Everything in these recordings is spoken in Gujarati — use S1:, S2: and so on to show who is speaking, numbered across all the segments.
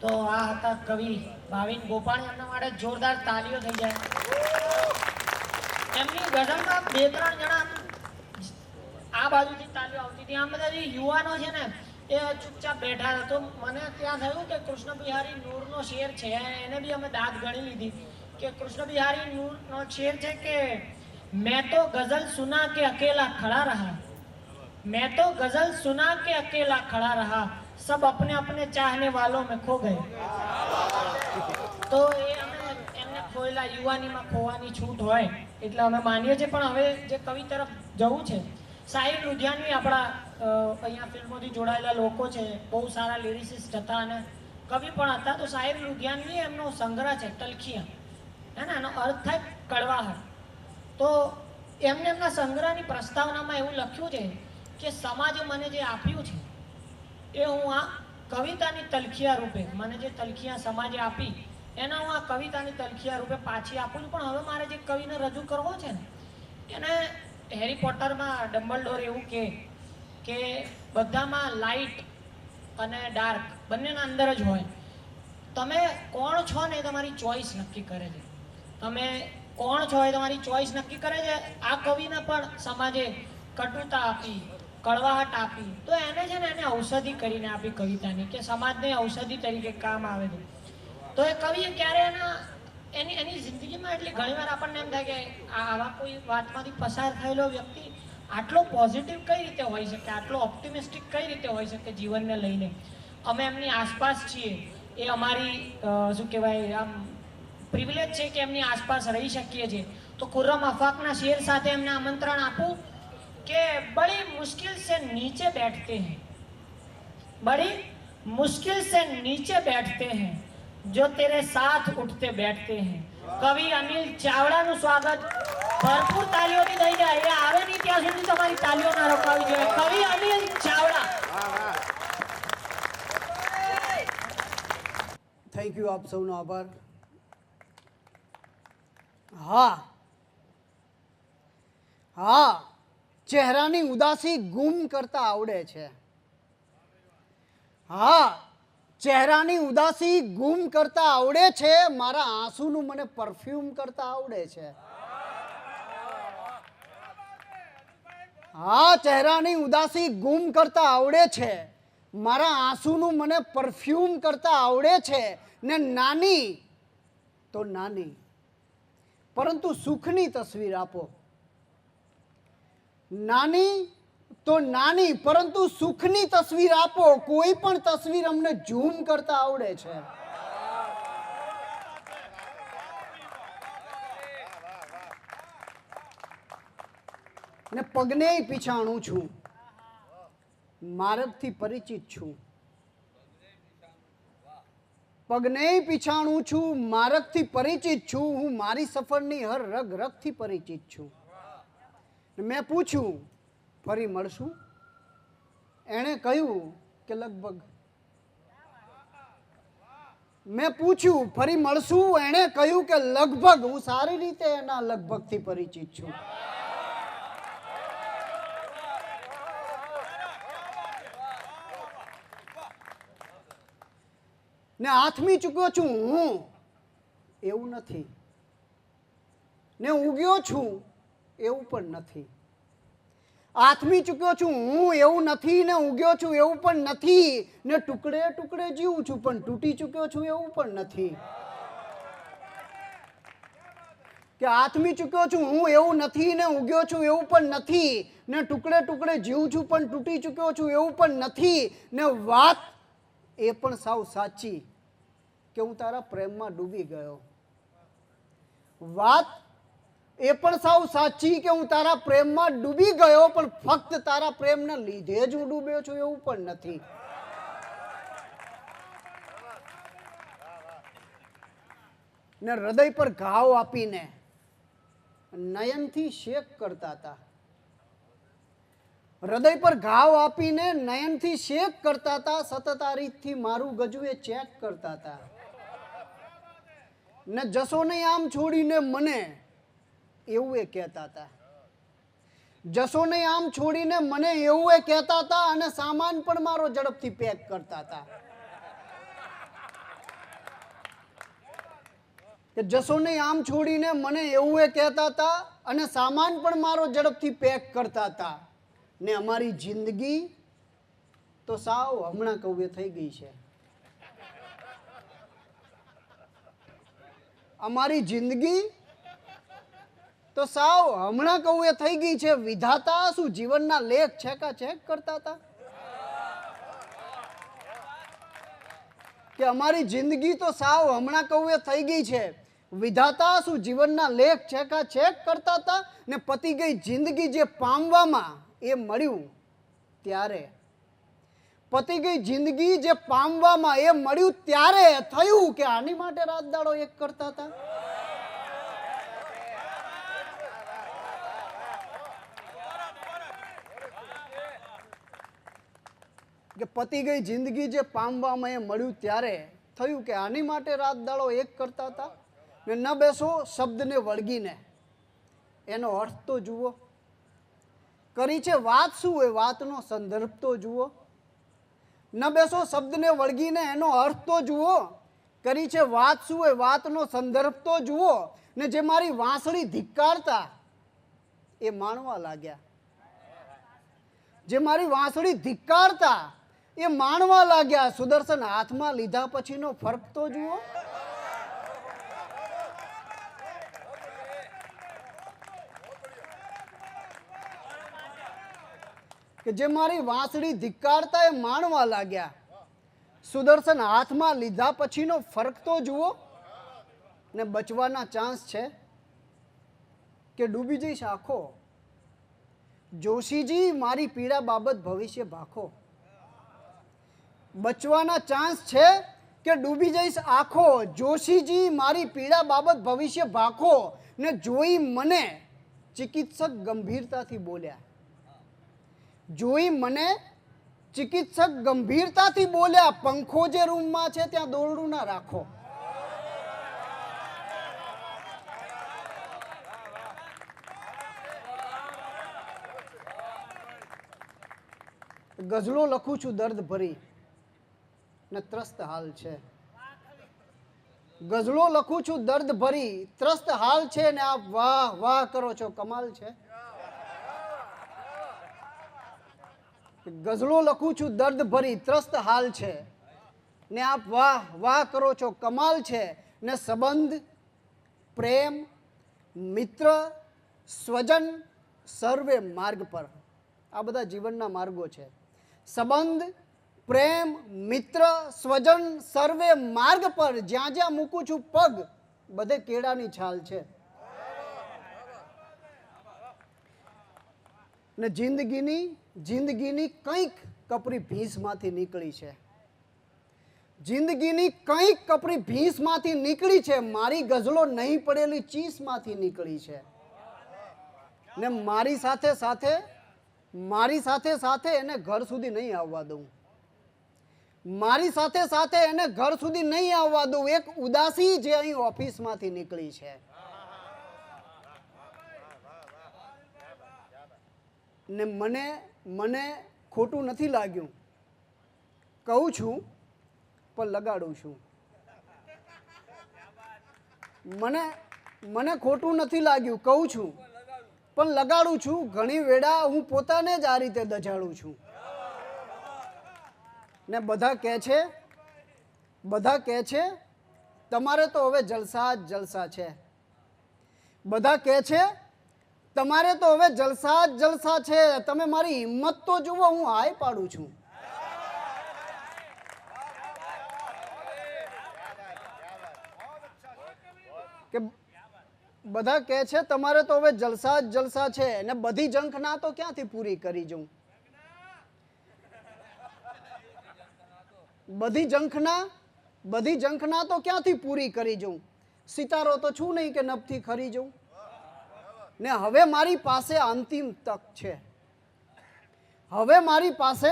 S1: તો આ હતા કવિ ભાવિન ગોપાણી. એમના માટે જોરદાર તાલીઓ થઈ જાય. એમની ગઝલમાં બે ત્રણ જણા આ બાજુથી તાલીઓ આવતી હતી. આમ બધા જે યુવાનો છે ને એ ચૂપચાપ બેઠા હતા. તો મને ત્યાં થયું કે કૃષ્ણ બિહારી નૂરનો શેર છે, એને બી અમે દાદ ગણી લીધી કે કૃષ્ણ બિહારી નૂરનો શેર છે કે मैं तो गजल सुना के अकेला खड़ा रहा, मैं तो गजल सुना के अकेला खड़ा रहा, सब अपने अपने चाहने वालों में खो गए. તો એ અમે એમને ખોયેલા યુવાનીમાં ખોવાની છૂટ હોય એટલે અમે માનીએ છીએ. પણ હવે જે કવિ તરફ જવું છે, સાહિર લુધિયાનવી આપણા અહીંયા ફિલ્મોથી જોડાયેલા લોકો છે, બહુ સારા લિરિસિસ્ટ હતા અને કવિ પણ હતા. તો સાહિર લુધિયાનવી એમનો સંગ્રહ છે તલખિયા, હે ને, એનો અર્થ થાય કડવાહટ. તો એમને એમના સંગ્રહની પ્રસ્તાવનામાં એવું લખ્યું છે કે સમાજે મને જે આપ્યું છે એ હું આ કવિતાની તલખિયા રૂપે, મને જે તલખિયા સમાજે આપી એના હું આ કવિતાની તલખિયા રૂપે પાછી આપું છું. પણ હવે મારે જે કવિને રજૂ કરવો છે ને એને હેરી પોટરમાં ડમ્બલડોર એવું કે બધામાં લાઇટ અને ડાર્ક બંનેના અંદર જ હોય. તમે કોણ છો ને એ તમારી ચોઈસ નક્કી કરે છે. તમે કોણ છો એ તમારી ચોઈસ નક્કી કરે છે. આ કવિને પણ સમાજે કટુતા આપી, કડવાહટ આપી, તો એને છે ને એને ઔષધિ કરીને આપી કવિતાની, કે સમાજને ઔષધિ તરીકે કામ આવે છે. તો એ કવિએ ક્યારે એની જિંદગીમાં એટલી ઘણીવાર આપણને એમ થાય કે આવા કોઈ વાતમાંથી પસાર થયેલો વ્યક્તિ આટલો પોઝિટિવ કઈ રીતે હોઈ શકે, આટલો ઓપ્ટિમિસ્ટિક કઈ રીતે હોઈ શકે જીવનને લઈને. અમે એમની આસપાસ છીએ, એ અમારી શું કહેવાય આમ પ્રિવિલેજ છે કે એમની આસપાસ રહી શકીએ છીએ. તો ખુર્રમ અફાકના શેર સાથે એમને આમંત્રણ આપું કે બડી મુશ્किल से नीचे बैठते हैं, बड़ी मुश्किल से नीचे बैठते हैं, जो तेरे साथ उठते बैठते हैं. કવિ અનિલ ચાવડાનું સ્વાગત ભરપૂર તાલીઓથી થઈ જાય. એ આવે નહીં ત્યાં સુધી તમારી તાલીઓ ના રોકાવી જોઈએ. કવિ અનિલ ચાવડા.
S2: થેન્ક યુ, આપ સૌનો આભાર. હા હા, ચહેરાની ઉદાસી ગુમ કરતા આવડે છે. હા, ચહેરાની ઉદાસી ગુમ કરતા આવડે છે. મારા આંસુનું મને પરફ્યુમ કરતા આવડે છે. હા, ચહેરાની ઉદાસી ગુમ કરતા આવડે છે. મારા આંસુનું મને પરફ્યુમ કરતા આવડે છે. ને નાની તો નાની પરંતુ સુખની તસવીર આપો. નાની તો નાની પરંતુ સુખની તસવીર આપો. કોઈ પણ તસવીર અમને ઝૂમ કરતા આવડે છે. ને પગને પીછાણું છું, માર્ગથી પરિચિત છું. પગને પીછાણું છું, માર્ગથી પરિચિત છું. હું મારી સફરની હર રગ રગથી પરિચિત છું. મેં પૂછ્યું ફરી મળશું, એણે કહ્યું કે લગભગ. મેં પૂછ્યું ફરી મળશું, એણે કહ્યું કે લગભગ. હું સારી રીતે એના લગભગથી પરિચિત છું. ને આથમી ચૂક્યો છું હું, એવું નથી. ને ઉગ્યો છું એવું પણ નથી. આથમી ચૂક્યો છું હું, એવું નથી. ને ઉગ્યો છું એવું પણ નથી. ને ટુકડે ટુકડે જીવું છું પણ તૂટી ચૂક્યો છું એવું પણ નથી. કે આથમી ચૂક્યો છું હું, એવું નથી. ને ઉગ્યો છું એવું પણ નથી. ને ટુકડે ટુકડે જીવું છું પણ તૂટી ચૂક્યો છું એવું પણ નથી. ને વાત એ પણ સાવ સાચી કે હું તારા પ્રેમમાં ડૂબી ગયો. વાત એ પણ સાવ સાચી કે હું તારા પ્રેમમાં ડૂબી ગયો. પણ ફક્ત તારા પ્રેમના લીધે જ હું ડૂબ્યો છું એવું પણ નથી. ને હૃદય પર ઘાવ આપીને નયનથી શેક કરતા હતા. હૃદય પર ઘાવ આપીને નયનથી શેક કરતા હતા. સતત આ રીતથી મારું ગજવે ચેક કરતા હતા. ને જશો નહીં આમ છોડીને મને, એવું એ કહેતા હતા. જશો નહીં આમ છોડીને મને, એવું એ કહેતા હતા. અને સામાન પણ મારો ઝડપથી પેક કરતા હતા. કે જશો નહીં આમ છોડીને મને એવું એ કહેતા હતા અને સામાન પણ મારો ઝડપથી પેક કરતા હતા ને અમારી જિંદગી તો સાવ હમણાં કવ્ય થઈ ગઈ છે. અમારી જિંદગી તો સાવ હમણાં કવ્ય થઈ ગઈ છે. વિધાતા શું જીવનના લેખ છેકા છેક કરતા હતા કે અમારી જિંદગી તો સાવ હમણાં કવ્ય થઈ ગઈ છે. વિધાતા શું જીવનના લેખ છેકા છેક કરતા હતા ને પતી ગઈ જિંદગી જે પામવામાં એ મળ્યું ત્યારે. પતી ગઈ જિંદગી જે પામવામાં એ મળ્યું ત્યારે થયું કે આની માટે રાત દાડો એક કરતા હતા. કે પતી ગઈ જિંદગી જે પામવામાં એ મળ્યું ત્યારે થયું કે આની માટે રાત દાડો એક કરતા હતા. ને ન બેસો શબ્દને વળગીને એનો અર્થ તો જુઓ. કરી છે વાત શું એ વાતનો સંદર્ભ તો જુઓ. ન બેસો શબ્દને વળગીને એનો અર્થ તો જુઓ. કરી છે વાત શું એ વાતનો સંદર્ભ તો જુઓ. ને જે મારી વાંસળી ધિક્કારતા એ માણવા લાગ્યા. જે મારી વાંસળી ધિક્કારતા એ માણવા લાગ્યા. સુદર્શન હાથમાં લીધા પછીનો ફરક તો જુઓ. કે જે મારી વાંસળી ધિક્કારતા એ માણવા લાગ્યા. સુદર્શન હાથમાં લીધા પછીનો ફરક તો જુઓ. ને બચવાના ચાન્સ છે કે ડૂબી જઈશ આખો. જોશીજી મારી પીડા બાબત ભવિષ્ય ભાખો. બચવાના ચાન્સ છે કે ડૂબી જઈશ આખો. જોશીજી મારી પીડા બાબત ભવિષ્ય ભાખો. ને જોઈ મને ચિકિત્સક ગંભીરતાથી બોલ્યા. જોઈ મને ચિકિત્સક ગંભીરતાથી બોલ્યા. પંખો જે રૂમમાં છે ત્યાં દોરડું ના રાખો. ગઝલો લખું છું દર્દ ભરી ને ત્રસ્ત હાલ છે. ગઝલો લખું છું દર્દ ભરી ત્રસ્ત હાલ છે ને આપ વાહ વાહ કરો છો કમાલ છે. ગઝલો લખું છું દર્દ ભરી ત્રસ્ત હાલ છે ને આપ વાહ વાહ કરો છો કમાલ છે. ને સંબંધ પ્રેમ મિત્ર સ્વજન સર્વે માર્ગ પર. આ બધા જીવનના માર્ગો છે. સંબંધ પ્રેમ મિત્ર સ્વજન સર્વે માર્ગ પર. જ્યાં જ્યાં મૂકું છું પગ બધે કેળાની છાલ છે. ને જિંદગીની કંઈક કપરી ભીંસમાંથી નીકળી છે. જિંદગીની કંઈક કપરી ભીંસમાંથી નીકળી છે. મારી ગઝલો નહીં પડેલી ચીસમાંથી નીકળી છે. ને મારી સાથે સાથે એને ઘર સુધી નહીં આવવા દઉં. મારી સાથે સાથે એને ઘર સુધી નહીં આવવા દઉં. એક ઉદાસી જે અહીં ઓફિસમાંથી નીકળી છે. ને મને ખોટું નથી લાગ્યું કહું છું પણ લગાડું છું. મને ખોટું નથી લાગ્યું કહું છું પણ લગાડું છું. ઘણી વેળા હું પોતાને જ આ રીતે દજાડું છું. ને બધા કહે છે તમારે તો હવે જલસા જ જલસા છે. બધા કહે છે તમારે તો હવે જલસા જ જલસા છે. તમે મારી હિંમત તો જુઓ. હું હાય પાડું છું. કે બધા કહે છે તમારે તો હવે જલસા જ જલસા છે. ને બધી ઝંખના તો ક્યાંથી પૂરી કરી જઉં. બધી ઝંખના તો ક્યાંથી પૂરી કરી જઉં. સિતારો તો છું નહીં કે નભથી ખરી જઉં. ને હવે મારી પાસે અંતિમ તક છે. હવે મારી પાસે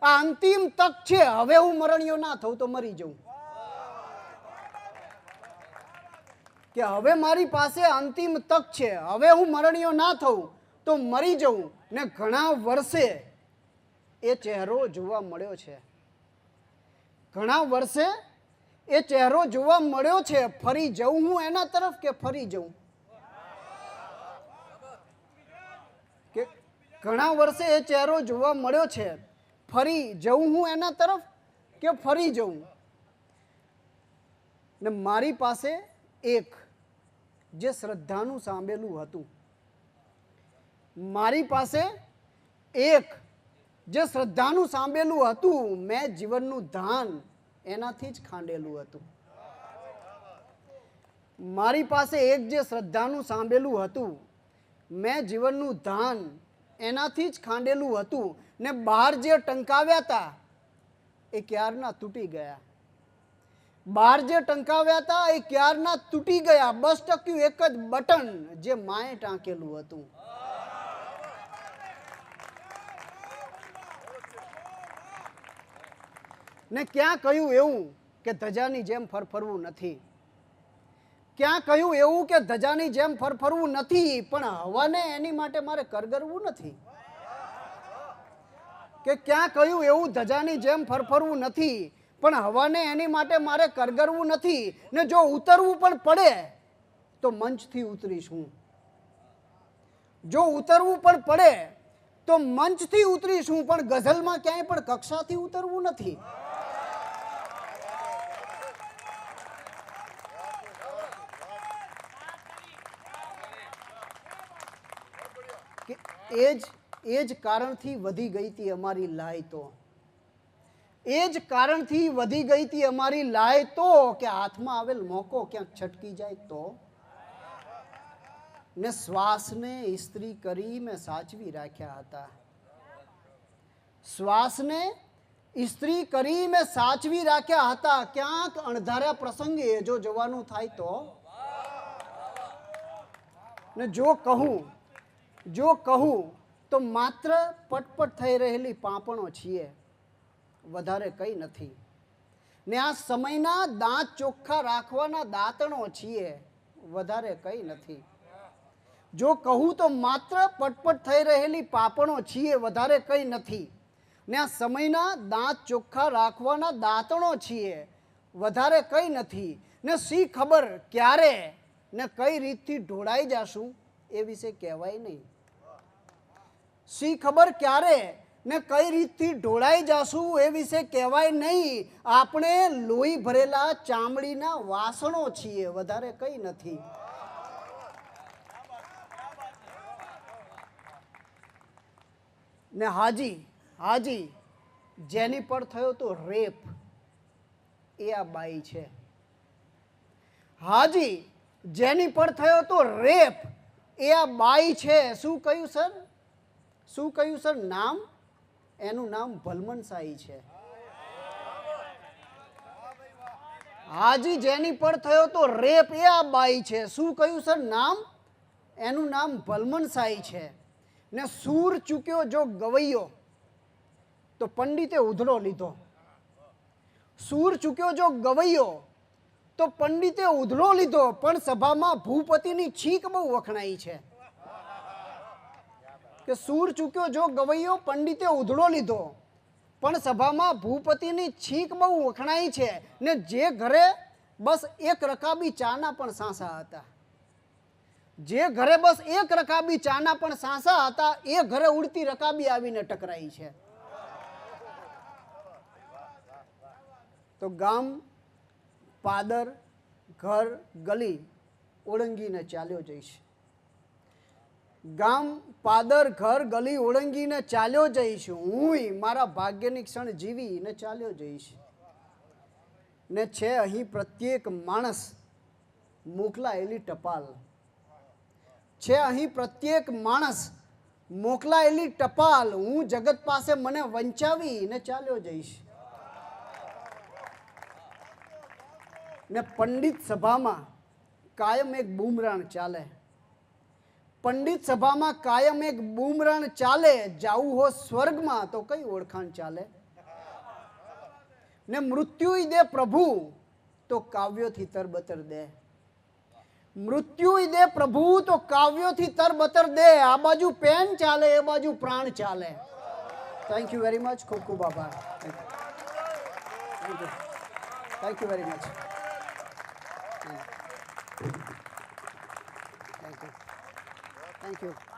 S2: આ અંતિમ તક છે. હવે હું મરણિયો ના થઉં તો મરી જઉં. કે હવે મારી પાસે અંતિમ તક છે. હવે હું મરણિયો ના થઉં તો મરી જઉં. ને ઘણા વર્ષે એ ચહેરો જોવા મળ્યો છે. ઘણા વર્ષે એ ચહેરો જોવા મળ્યો છે, ફરી જઉં હું એના તરફ કે ફરી જઉં? કે ઘણા વર્ષે એ ચહેરો જોવા મળ્યો છે, ફરી જઉં હું એના તરફ કે ફરી જઉં? ને મારી પાસે એક જે શ્રદ્ધાનું સાંભળેલું હતું, મારી પાસે એક જે શ્રદ્ધાનું સાંભળેલું હતું, મેં જીવનનું ધાન એનાથી જ ખાંડેલું હતું. મારી પાસે એક જે શ્રદ્ધાનું સાંભળેલું હતું, મેં જીવનનું ધાન એનાથી જ ખાંડેલું હતું. ને બહાર જે ટંકાવ્યા હતા એ ક્યારના તૂટી ગયા. બહાર જે ટંકાવ્યા હતા એ ક્યારના તૂટી ગયા. બસ ટક્યું એક જ બટન જે માએ ટાંકેલું હતું. ને ક્યાં કહ્યું એવું કે ધજાની જેમ ફરફરવું નથી? ક્યાં કહ્યું એવું કે ધજાની જેમ ફરફરવું નથી? પણ હવાને એની માટે મારે કરગરવું નથી. કે ક્યાં કહ્યું એવું ધજાની જેમ ફરફરવું નથી, પણ હવાને એની માટે મારે કરગરવું નથી. ને જો ઉતરવું પણ પડે તો મંચથી ઉતરીશ હું. જો ઉતરવું પણ પડે તો મંચથી ઉતરીશ હું, પણ ગઝલમાં ક્યાંય પણ કક્ષાથી ઉતરવું નથી. એ જ કારણથી વધી ગઈ હતી અમારી લાય તો. એ જ કારણથી વધી ગઈ હતી અમારી લાય તો, કે હાથમાં આવેલ મોકો ક્યાંક છટકી જાય તો. ને શ્વાસને ઇસ્ત્રી કરી મેં સાચવી રાખ્યા હતા. શ્વાસને ઇસ્ત્રી કરી મેં સાચવી રાખ્યા હતા. ક્યાંક અણધાર્યા પ્રસંગે જો જવાનું થાય તો. ને જો કહું તો માત્ર પટપટ થઈ રહેલી પાંપણો છીએ, વધારે કંઈ નથી. ને આ સમયના દાંત ચોખ્ખા રાખવાના દાંતણો છીએ, વધારે કંઈ નથી. જો કહું તો માત્ર પટપટ થઈ રહેલી પાંપણો છીએ, વધારે કંઈ નથી. ને આ સમયના દાંત ચોખ્ખા રાખવાના દાંતણો છીએ, વધારે કંઈ નથી. ને શી ખબર ક્યારે ને કઈ રીતથી ઢોળાઈ જાશું એ વિશે કહેવાય નહીં. શી ખબર ક્યારે ને કઈ રીતથી ઢોળાઈ જાશું એ વિશે કહેવાય નહીં. આપણે લોહી ભરેલા ચામડીના વાસણો છીએ, વધારે કંઈ નથી. ને હાજી જેની પર થયો તો રેપ એ આ બાઈ છે. હાજી જેની પર થયો તો રેપ એ આ બાઈ છે. શું કહ્યું સર? શું કહ્યું સર? નામ? એનું નામ ભલમનસાઈ છે. હાજી જેની પર થયો તો રેપ એ આ બાઈ છે. શું કહ્યું સર? નામ? એનું નામ ભલમનસાઈ છે. ને સૂર ચૂક્યો જો ગવૈયો તો પંડિતે ઉધડો લીધો. સૂર ચૂક્યો જો ગવૈયો તો પંડિતે ઉધડો લીધો, પણ સભામાં ભૂપતિની છીંક બહુ વખણાઈ છે. કે સૂર ચૂક્યો જો ગવૈયો, પંડિતે ઉધડો લીધો, પણ સભામાં ભૂપતિની છીંક બહુ વખણાઈ છે. ને જે ઘરે બસ એક રકાબી ચાના પણ સાંસા હતા, જે ઘરે બસ એક રકાબી ચાના પણ સાંસા હતા, એ ઘરે ઉડતી રકાબી આવીને ટકરાઈ છે. તો ગામ, પાદર, ઘર, ગલી ઓળંગીને ચાલ્યો જઈશ. ગામ, પાદર, ઘર, ગલી ઓળંગીને ચાલ્યો જઈશ. હુંય મારા ભાગ્યની ક્ષણ જીવીને ચાલ્યો જઈશ. ને છે અહીં પ્રત્યેક માણસ મોકલાયેલી ટપાલ. છે અહીં પ્રત્યેક માણસ મોકલાયેલી ટપાલ. હું જગત પાસે મને વંચાવીને ચાલ્યો જઈશ. ને પંડિત સભામાં કાયમ એક બૂમરાણ ચાલે. પંડિત સભામાં કાયમ એક બૂમરાણ ચાલે. જાવું હો સ્વર્ગમાં તો કઈ ઓળખાણ ચાલે. ને મૃત્યુય દે પ્રભુ તો કાવ્યોથી તરબતર દે. મૃત્યુય દે પ્રભુ તો કાવ્યોથી તરબતર દે. આ બાજુ પેન ચાલે, એ બાજુ પ્રાણ ચાલે. Thank you very much. ખૂબ ખૂબ આભાર. Thank you. Thank you very much. Thank you.